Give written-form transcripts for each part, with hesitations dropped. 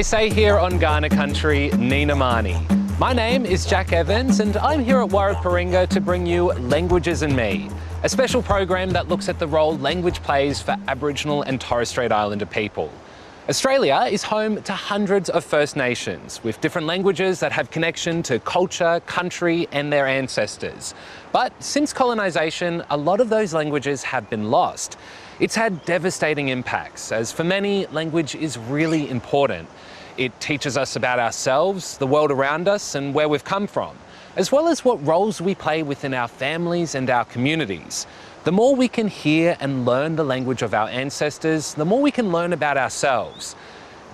They say here on Kaurna country, Nina Mani. My name is Jack Evans and I'm here at Warraparinga to bring you Languages and Me, a special program that looks at the role language plays for Aboriginal and Torres Strait Islander people. Australia is home to hundreds of First Nations with different languages that have connection to culture, country and their ancestors. But since colonisation, a lot of those languages have been lost. It's had devastating impacts, as for many, language is really important. It teaches us about ourselves, the world around us and where we've come from, as well as what roles we play within our families and our communities. The more we can hear and learn the language of our ancestors, the more we can learn about ourselves.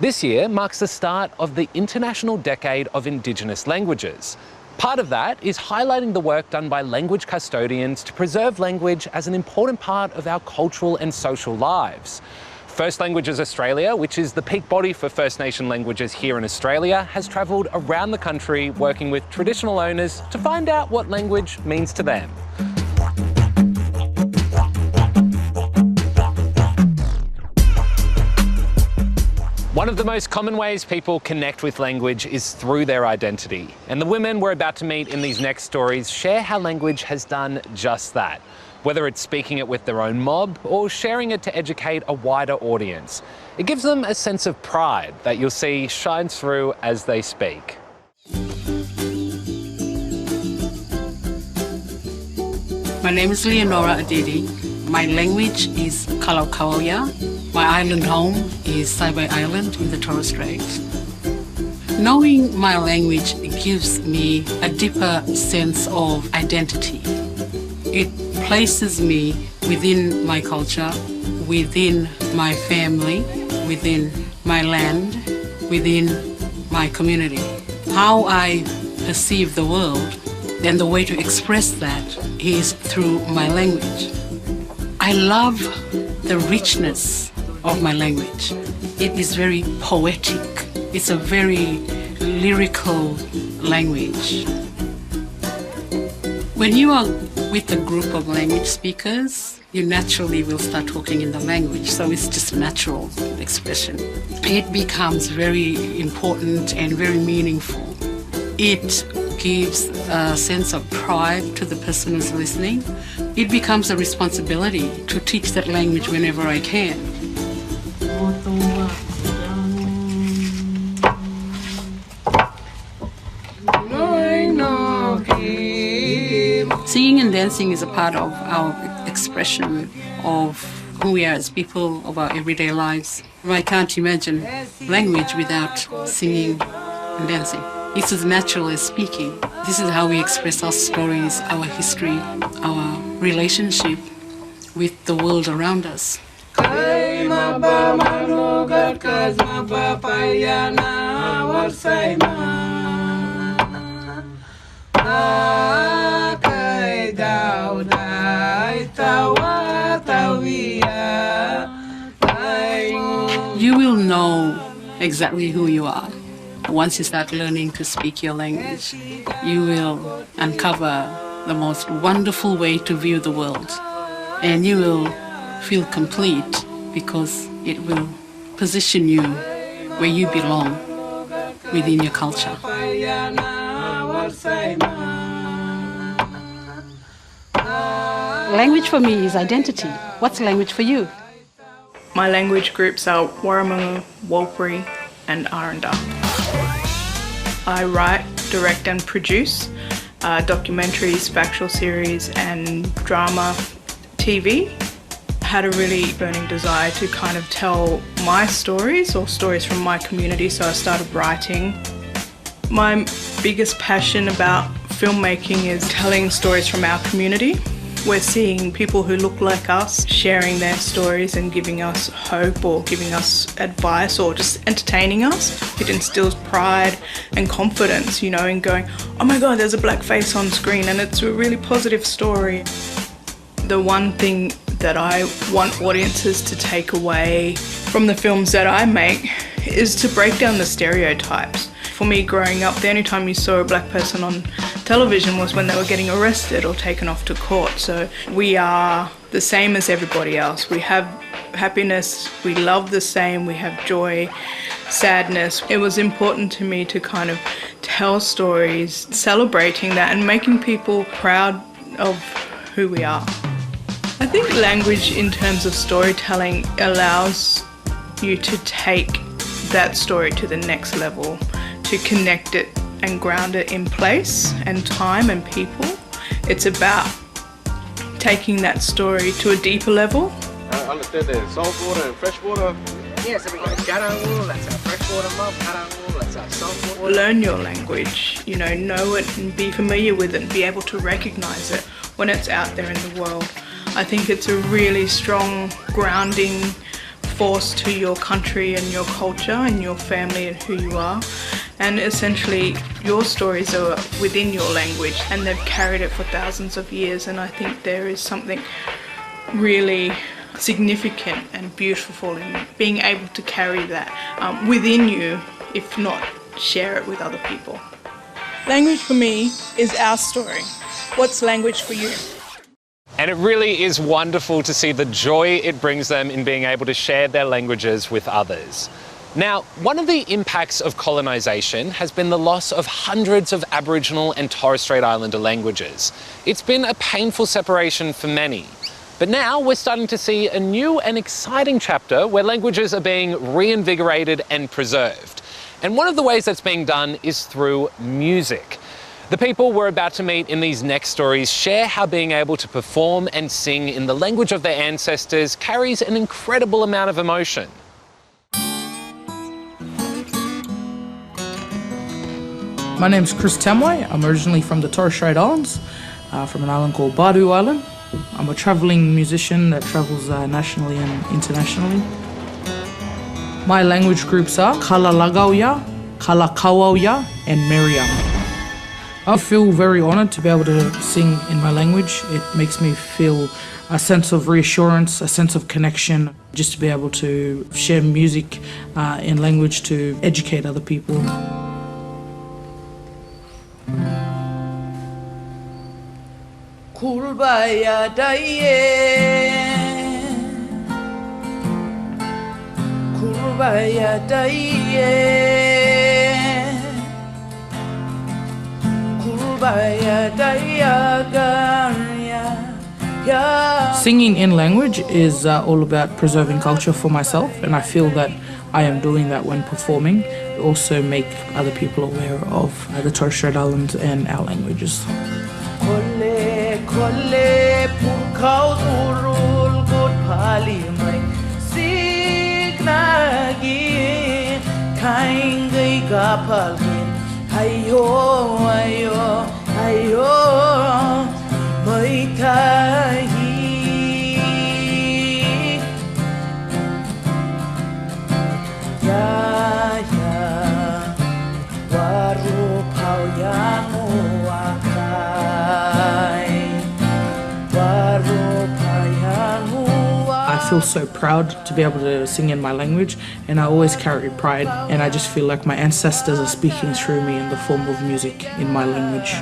This year marks the start of the International Decade of Indigenous Languages. Part of that is highlighting the work done by language custodians to preserve language as an important part of our cultural and social lives. First Languages Australia, which is the peak body for First Nation languages here in Australia, has travelled around the country working with traditional owners to find out what language means to them. One of the most common ways people connect with language is through their identity. And the women we're about to meet in these next stories share how language has done just that, whether it's speaking it with their own mob or sharing it to educate a wider audience. It gives them a sense of pride that you'll see shines through as they speak. My name is Leonora Adidi. My language is Kalakaoya. My island home is Saibai Island in the Torres Strait. Knowing my language gives me a deeper sense of identity. It places me within my culture, within my family, within my land, within my community. How I perceive the world and the way to express that is through my language. I love the richness of my language. It is very poetic. It's a very lyrical language. When you are with a group of language speakers, you naturally will start talking in the language, so it's just natural expression. It becomes very important and very meaningful. It gives a sense of pride to the person who's listening. It becomes a responsibility to teach that language whenever I can. Singing and dancing is a part of our expression of who we are as people, of our everyday lives. I can't imagine language without singing and dancing. It's as natural as speaking. This is how we express our stories, our history, our relationship with the world around us. You will know exactly who you are. Once you start learning to speak your language, you will uncover the most wonderful way to view the world. And you will feel complete because it will position you where you belong within your culture. Language for me is identity. What's language for you? My language groups are Warramunga, Warlpiri and Aranda. I write, direct and produce documentaries, factual series and drama TV. I had a really burning desire to kind of tell my stories or stories from my community, so I started writing. My biggest passion about filmmaking is telling stories from our community. We're seeing people who look like us sharing their stories and giving us hope or giving us advice or just entertaining us. It instills pride and confidence, you know, in going, oh my God, there's a black face on screen and it's a really positive story. The one thing that I want audiences to take away from the films that I make is to break down the stereotypes. For me growing up, the only time you saw a black person on television was when they were getting arrested or taken off to court. So we are the same as everybody else. We have happiness, we love the same, we have joy, sadness. It was important to me to kind of tell stories, celebrating that and making people proud of who we are. I think language in terms of storytelling allows you to take that story to the next level, to connect it and ground it in place and time and people. It's about taking that story to a deeper level. I understand that salt water and fresh water. Yeah, so we got Garangul, that's our freshwater mob, Karangul, that's our saltwater. Learn your language, know it and be familiar with it and be able to recognise it when it's out there in the world. I think it's a really strong grounding force to your country and your culture and your family and who you are. And essentially your stories are within your language and they've carried it for thousands of years, and I think there is something really significant and beautiful in being able to carry that within you, if not share it with other people. Language for me is our story. What's language for you? And it really is wonderful to see the joy it brings them in being able to share their languages with others. Now, one of the impacts of colonisation has been the loss of hundreds of Aboriginal and Torres Strait Islander languages. It's been a painful separation for many. But now we're starting to see a new and exciting chapter where languages are being reinvigorated and preserved. And one of the ways that's being done is through music. The people we're about to meet in these next stories share how being able to perform and sing in the language of their ancestors carries an incredible amount of emotion. My name's Chris Tamway. I'm originally from the Torres Strait Islands, from an island called Badu Island. I'm a travelling musician that travels nationally and internationally. My language groups are Kalalagauya, Kalakauauya and Meriam. I feel very honoured to be able to sing in my language. It makes me feel a sense of reassurance, a sense of connection, just to be able to share music in language to educate other people. Kurbaya daye, kurbaya daye, kurbaya daya. Singing in language is all about preserving culture for myself, and I feel that I am doing that when performing. Also make other people aware of the Torres Strait Islands and our languages. Kolle purkau turul gut pali mai signagi kain gai gapalgin ayo ayo ayo mai tahi ya ya waru pau yang I feel so proud to be able to sing in my language, and I always carry pride, and I just feel like my ancestors are speaking through me in the form of music in my language.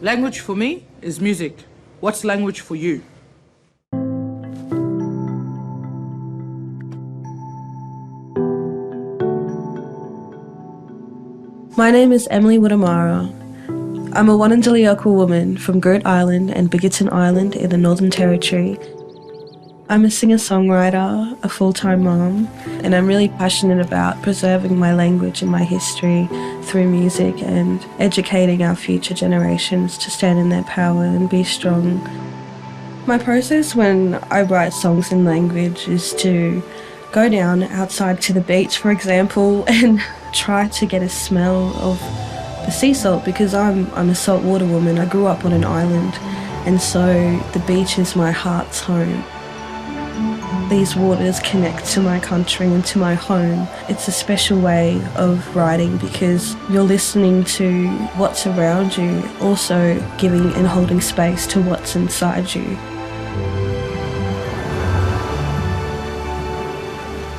Language for me is music. What's language for you? My name is Emily Woodamara. I'm a Wurundjeri woman from Goat Island and Bigoton Island in the Northern Territory. I'm a singer-songwriter, a full-time mom, and I'm really passionate about preserving my language and my history through music and educating our future generations to stand in their power and be strong. My process when I write songs in language is to go down outside to the beach, for example, and try to get a smell of the sea salt, because I'm a saltwater woman. I grew up on an island, and so the beach is my heart's home. these waters connect to my country and to my home. It's a special way of writing because you're listening to what's around you, also giving and holding space to what's inside you.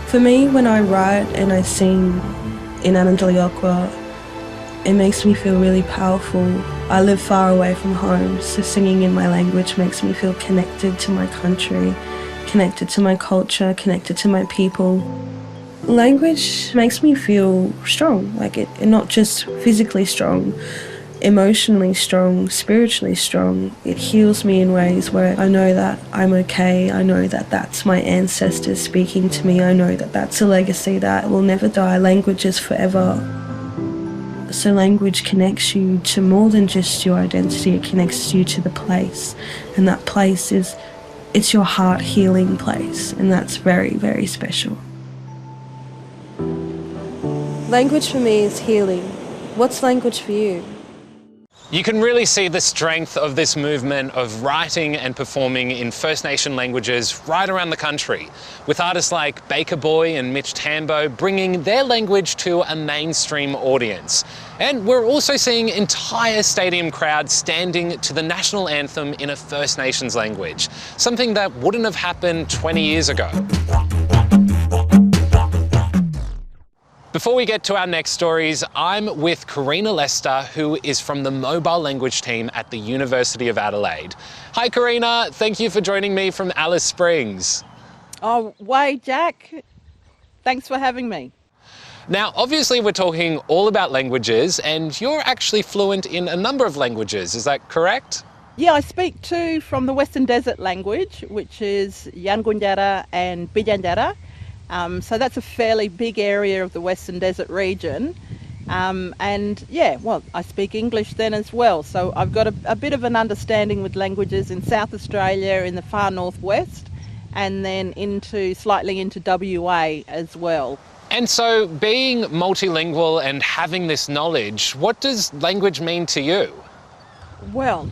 For me, when I write and I sing in Anandaliokwa, it makes me feel really powerful. I live far away from home, so singing in my language makes me feel connected to my country, connected to my culture, connected to my people. Language makes me feel strong, not just physically strong, emotionally strong, spiritually strong. It heals me in ways where I know that I'm okay, I know that that's my ancestors speaking to me, I know that that's a legacy that will never die. Language is forever. So language connects you to more than just your identity, it connects you to the place. And that place it's your heart healing place, and that's very, very special. Language for me is healing. What's language for you? You can really see the strength of this movement of writing and performing in First Nation languages right around the country, with artists like Baker Boy and Mitch Tambo bringing their language to a mainstream audience. And we're also seeing entire stadium crowds standing to the national anthem in a First Nations language, something that wouldn't have happened 20 years ago. Before we get to our next stories, I'm with Karina Lester, who is from the mobile language team at the University of Adelaide. Hi Karina, thank you for joining me from Alice Springs. Oh, way, Jack. Thanks for having me. Now, obviously we're talking all about languages, and you're actually fluent in a number of languages, is that correct? Yeah, I speak two from the Western Desert language, which is Yankunytjatjara and Bidyandjatjara. So that's a fairly big area of the Western Desert region. And yeah, well, I speak English then as well. So I've got a bit of an understanding with languages in South Australia, in the far northwest, and then slightly into WA as well. And so being multilingual and having this knowledge, what does language mean to you? Well,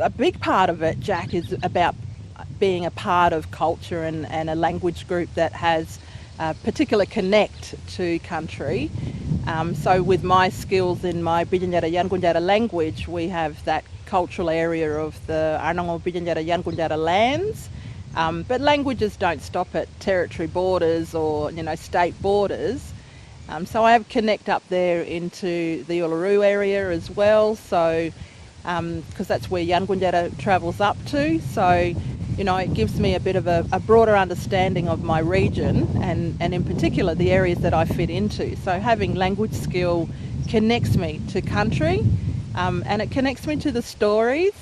a big part of it, Jack, is about being a part of culture and a language group that has a particular connect to country. So with my skills in my Bidyandjatjara Yankunytjatjara language, we have that cultural area of the Arnongo Bidyandjatjara Yankunytjatjara lands. But languages don't stop at territory borders or, state borders. So I have connect up there into the Uluru area as well. So, because that's where Yankunytjatjara travels up to. So, it gives me a bit of a broader understanding of my region and in particular the areas that I fit into. So having language skill connects me to country, and it connects me to the stories,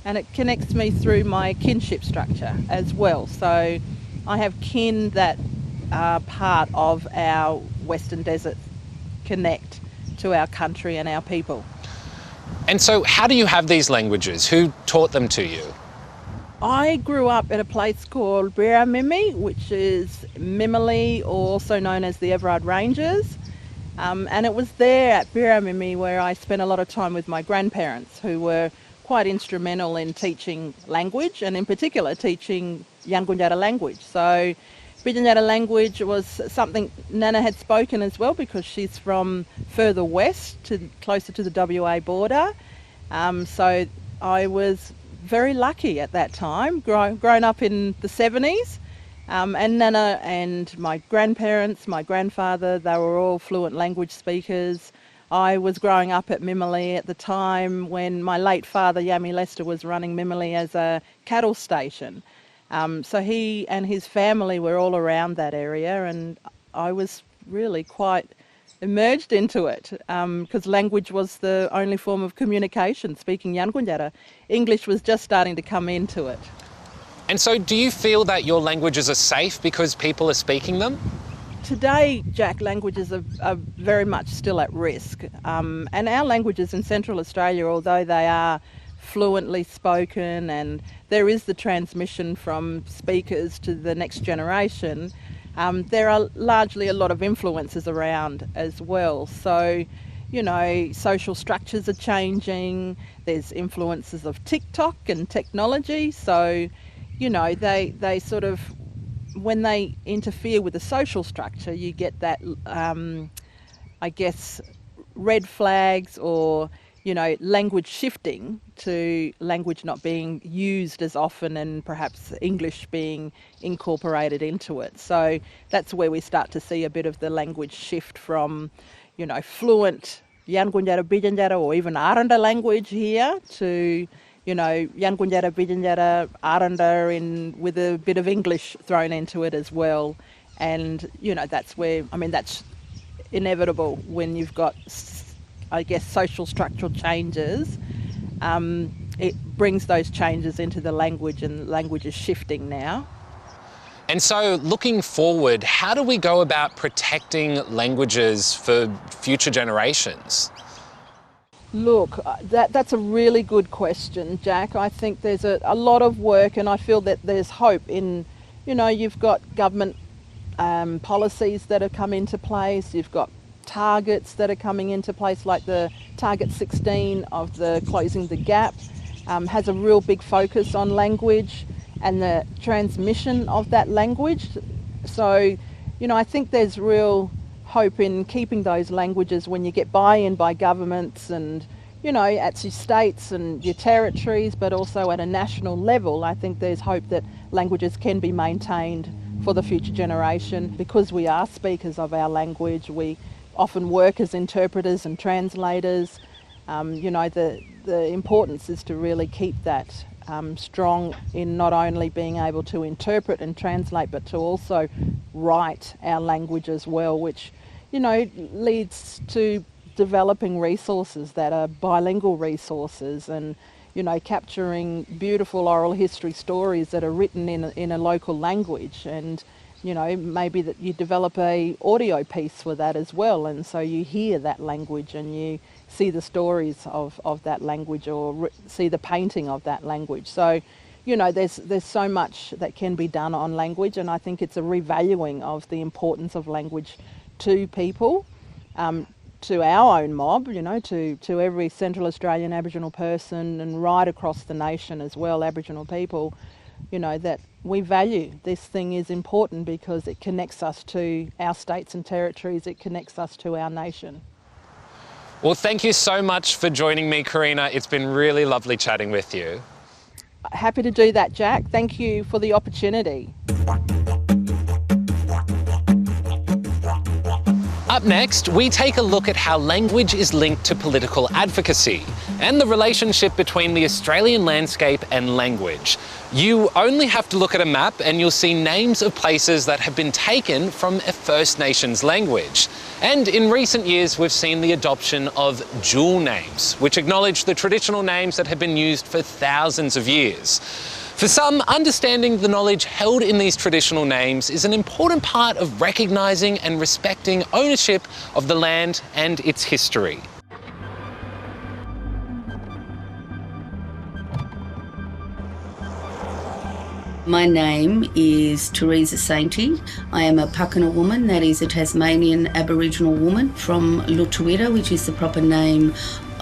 and it connects me through my kinship structure as well. So I have kin that are part of our Western Desert connect to our country and our people. And so how do you have these languages? Who taught them to you? I grew up at a place called Biramimi, which is Mimili, or also known as the Everard Ranges. And it was there at Biramimi where I spent a lot of time with my grandparents, who were quite instrumental in teaching language, and in particular teaching Yankunytjatjara language. So Bidyandjatjara language was something Nana had spoken as well, because she's from further west, closer to the WA border. So I was very lucky at that time, grown up in the 70s, and Nana and my grandparents, my grandfather, they were all fluent language speakers. I was growing up at Mimili at the time when my late father, Yami Lester, was running Mimili as a cattle station. So he and his family were all around that area, and I was really quite emerged into it, because language was the only form of communication, speaking Yankunytjatjara. English was just starting to come into it. And so do you feel that your languages are safe because people are speaking them? Today, Jack, languages are very much still at risk. And our languages in Central Australia, although they are fluently spoken and there is the transmission from speakers to the next generation, there are largely a lot of influences around as well. So, social structures are changing. There's influences of TikTok and technology. So, they sort of when they interfere with the social structure, you get that, I guess, red flags or, language shifting to language not being used as often and perhaps English being incorporated into it. So that's where we start to see a bit of the language shift from, fluent Yankunytjatjara Pidjantjatjara or even Aranda language here to, Yankunytjatjara Pidjantjatjara Aranda with a bit of English thrown into it as well. And, that's where, that's inevitable when you've got, I guess, social structural changes. It brings those changes into the language, and language is shifting now. And so, looking forward, how do we go about protecting languages for future generations? Look, that's a really good question, Jack. I think there's a lot of work, and I feel that there's hope in, you've got government policies that have come into place, you've got targets that are coming into place, like the Target 16 of the Closing the Gap has a real big focus on language and the transmission of that language. So, I think there's real hope in keeping those languages when you get buy-in by governments and, at your states and your territories, but also at a national level. I think there's hope that languages can be maintained for the future generation. Because we are speakers of our language, we often work as interpreters and translators. The importance is to really keep that strong in not only being able to interpret and translate, but to also write our language as well, which, leads to developing resources that are bilingual resources and, capturing beautiful oral history stories that are written in a local language. And, maybe that you develop a audio piece for that as well, and so you hear that language and you see the stories of that language or see the painting of that language. So, there's so much that can be done on language, and I think it's a revaluing of the importance of language to people, to our own mob, to every Central Australian Aboriginal person and right across the nation as well, Aboriginal people, that we value. This thing is important because it connects us to our states and territories, it connects us to our nation. Well, thank you so much for joining me, Karina. It's been really lovely chatting with you. Happy to do that, Jack. Thank you for the opportunity. Up next, we take a look at how language is linked to political advocacy and the relationship between the Australian landscape and language. You only have to look at a map and you'll see names of places that have been taken from a First Nations language. And in recent years, we've seen the adoption of dual names, which acknowledge the traditional names that have been used for thousands of years. For some, understanding the knowledge held in these traditional names is an important part of recognising and respecting ownership of the land and its history. My name is Teresa Sainty. I am a Pakana woman, that is a Tasmanian Aboriginal woman from Lutruwita, which is the proper name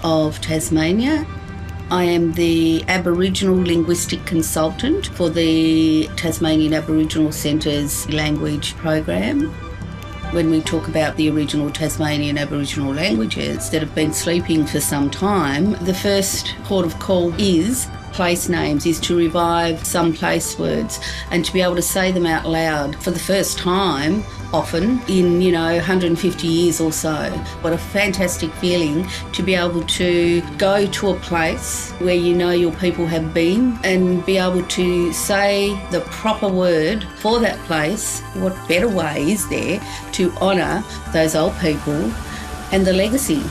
of Tasmania. I am the Aboriginal Linguistic Consultant for the Tasmanian Aboriginal Centre's language program. When we talk about the original Tasmanian Aboriginal languages that have been sleeping for some time, the first port of call is place names, is to revive some place words and to be able to say them out loud for the first time, often in 150 years or so. What a fantastic feeling to be able to go to a place where your people have been and be able to say the proper word for that place. What better way is there to honour those old people and the legacy?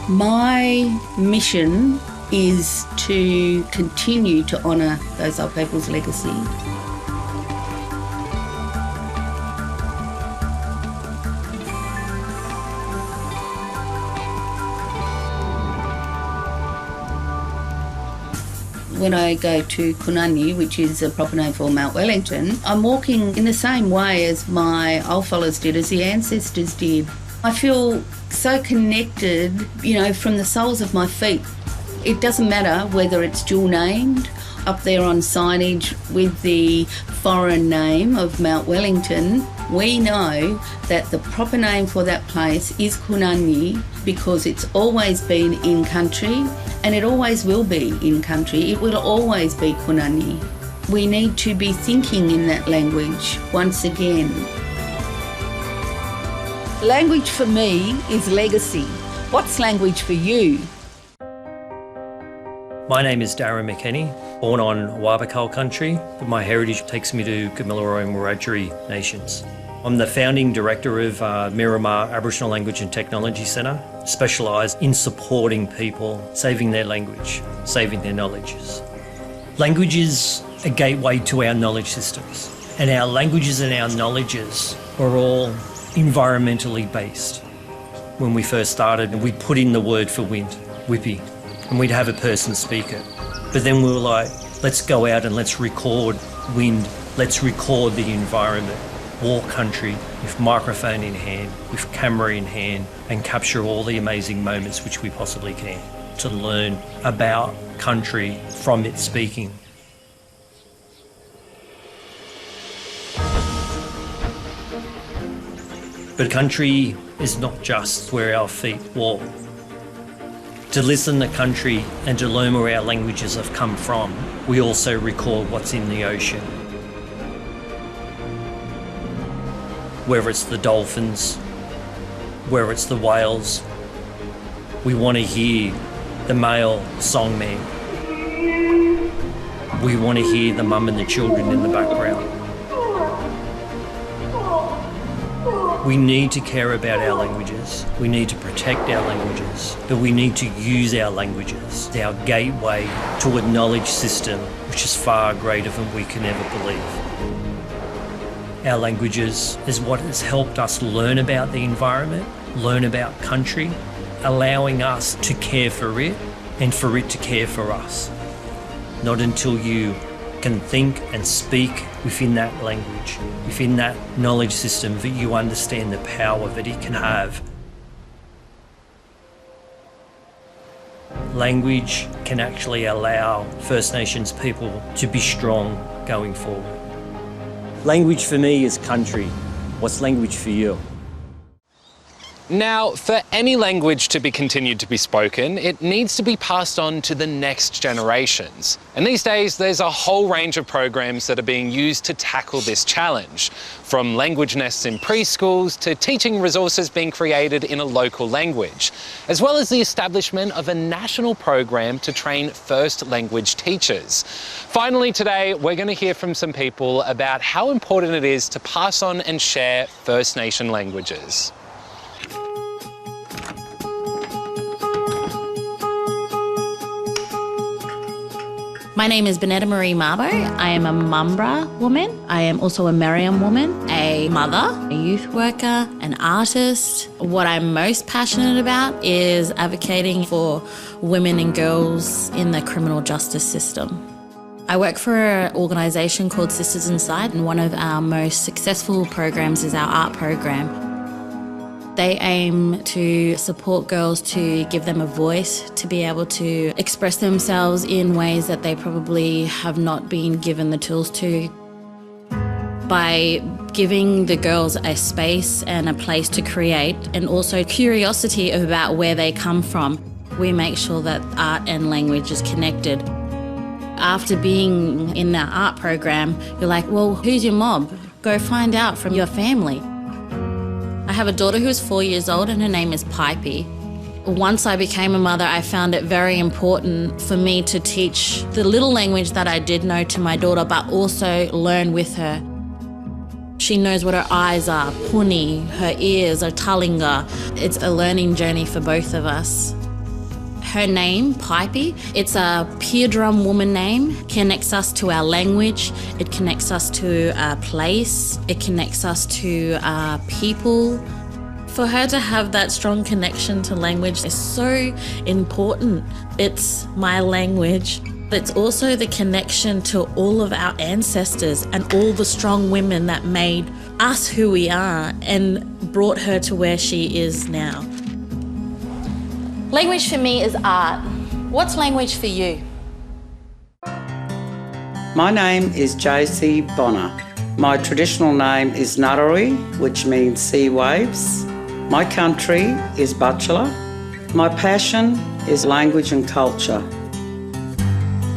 My mission is to continue to honour those old people's legacy. When I go to Kunani, which is a proper name for Mount Wellington, I'm walking in the same way as my old fellas did, as the ancestors did. I feel so connected, from the soles of my feet. It doesn't matter whether it's dual named up there on signage with the foreign name of Mount Wellington, we know that the proper name for that place is Kunani because it's always been in country and it always will be in country. It will always be Kunani. We need to be thinking in that language once again. Language for me is legacy. What's language for you? My name is Darren McKenney, born on Wabakal country, but my heritage takes me to Gamilaroi and Wiradjuri nations. I'm the founding director of Miramar Aboriginal Language and Technology Centre, specialised in supporting people, saving their language, saving their knowledges. Language is a gateway to our knowledge systems, and our languages and our knowledges are all environmentally based. When we first started, we'd put in the word for wind, whippy, and we'd have a person speak it. But then we were like, let's go out and let's record wind, let's record the environment, walk country with microphone in hand, with camera in hand, and capture all the amazing moments which we possibly can to learn about country from its speaking. But country is not just where our feet walk. To listen to country and to learn where our languages have come from, we also record what's in the ocean. Whether it's the dolphins, whether it's the whales, we want to hear the male songman. We want to hear the mum and the children in the background. We need to care about our languages, we need to protect our languages, but we need to use our languages, our gateway to a knowledge system which is far greater than we can ever believe. Our languages is what has helped us learn about the environment, learn about country, allowing us to care for it and for it to care for us. Not until you can think and speak within that language, within that knowledge system, that you understand the power that it can have. Language can actually allow First Nations people to be strong going forward. Language for me is country. What's language for you? Now, for any language to be continued to be spoken, it needs to be passed on to the next generations. And these days, there's a whole range of programs that are being used to tackle this challenge, from language nests in preschools to teaching resources being created in a local language, as well as the establishment of a national program to train first language teachers. Finally, today, we're going to hear from some people about how important it is to pass on and share First Nation languages. My name is Benetta Marie Marbo. I am a Mumbra woman. I am also a Merriam woman, a mother, a youth worker, an artist. What I'm most passionate about is advocating for women and girls in the criminal justice system. I work for an organisation called Sisters Inside, and one of our most successful programs is our art program. They aim to support girls, to give them a voice, to be able to express themselves in ways that they probably have not been given the tools to. By giving the girls a space and a place to create, and also curiosity about where they come from, we make sure that art and language is connected. After being in that art program, you're like, well, who's your mob? Go find out from your family. I have a daughter who is 4 years old and her name is Pipey. Once I became a mother, I found it very important for me to teach the little language that I did know to my daughter, but also learn with her. She knows what her eyes are, puni, her ears are talinga. It's a learning journey for both of us. Her name, Pipey, it's a peer drum woman name, connects us to our language, it connects us to our place, it connects us to our people. For her to have that strong connection to language is so important. It's my language. It's also the connection to all of our ancestors and all the strong women that made us who we are and brought her to where she is now. Language for me is art. What's language for you? My name is Josie Bonner. My traditional name is Narrowee, which means sea waves. My country is Bachelor. My passion is language and culture.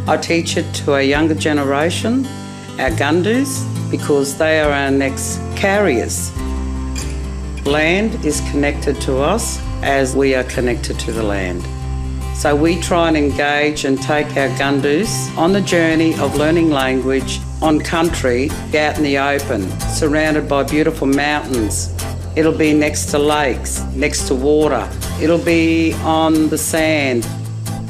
I teach it to a younger generation, our Gundus, because they are our next carriers. Land is connected to us as we are connected to the land. So we try and engage and take our Gundus on the journey of learning language on country, out in the open, surrounded by beautiful mountains. It'll be next to lakes, next to water. It'll be on the sand.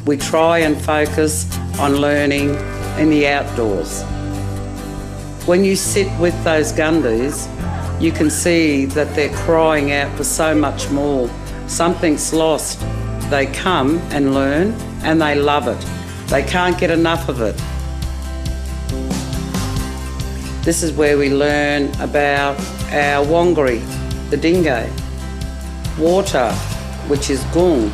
We try and focus on learning in the outdoors. When you sit with those Gundus, you can see that they're crying out for so much more. Something's lost. They come and learn and they love it. They can't get enough of it. This is where we learn about our Wangari, the dingo, water, which is gung.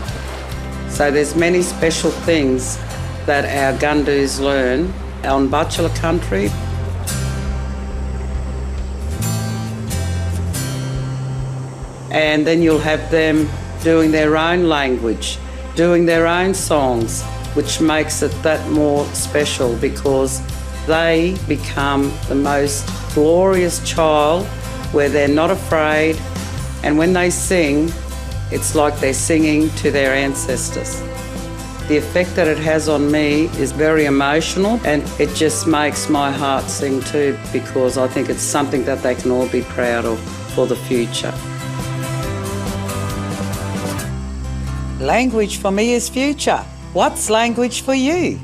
So there's many special things that our Gundus learn on Bachelor country. And then you'll have them doing their own language, doing their own songs, which makes it that more special because they become the most glorious child where they're not afraid, and when they sing, it's like they're singing to their ancestors. The effect that it has on me is very emotional, and it just makes my heart sing too, because I think it's something that they can all be proud of for the future. Language for me is future. What's language for you?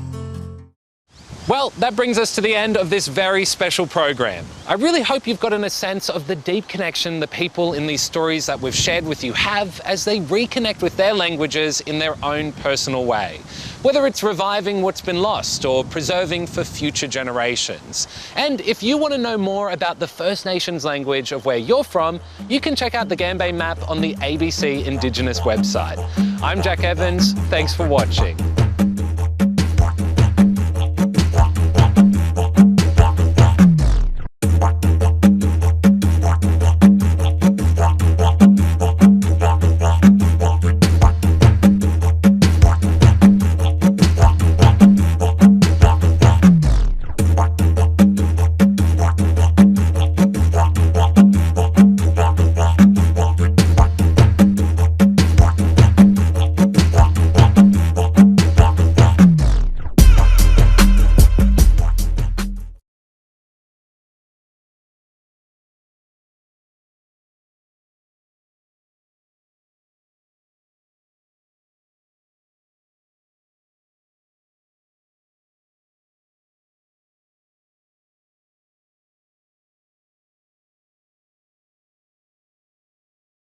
Well, that brings us to the end of this very special program. I really hope you've gotten a sense of the deep connection the people in these stories that we've shared with you have as they reconnect with their languages in their own personal way. Whether it's reviving what's been lost or preserving for future generations. And if you want to know more about the First Nations language of where you're from, you can check out the Gambay map on the ABC Indigenous website. I'm Jack Evans, thanks for watching.